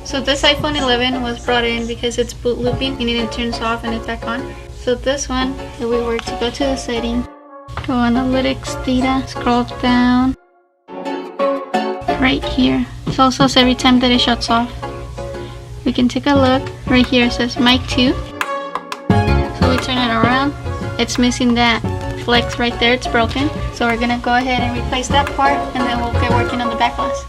So this iPhone 11 was brought in because it's boot looping. You need to turn this off and it's back on. So this one, if we were to go to the setting, go analytics, data, scroll down. Right here, it also says every time that it shuts off. We can take a look. Right here it says mic 2. So we turn it around. It's missing that flex right there, it's broken. So we're gonna go ahead and replace that part and then we'll get working on the back glass.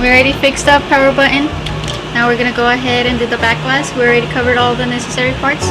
We already fixed up power button. Now we're gonna go ahead and do the back glass. We already covered all the necessary parts.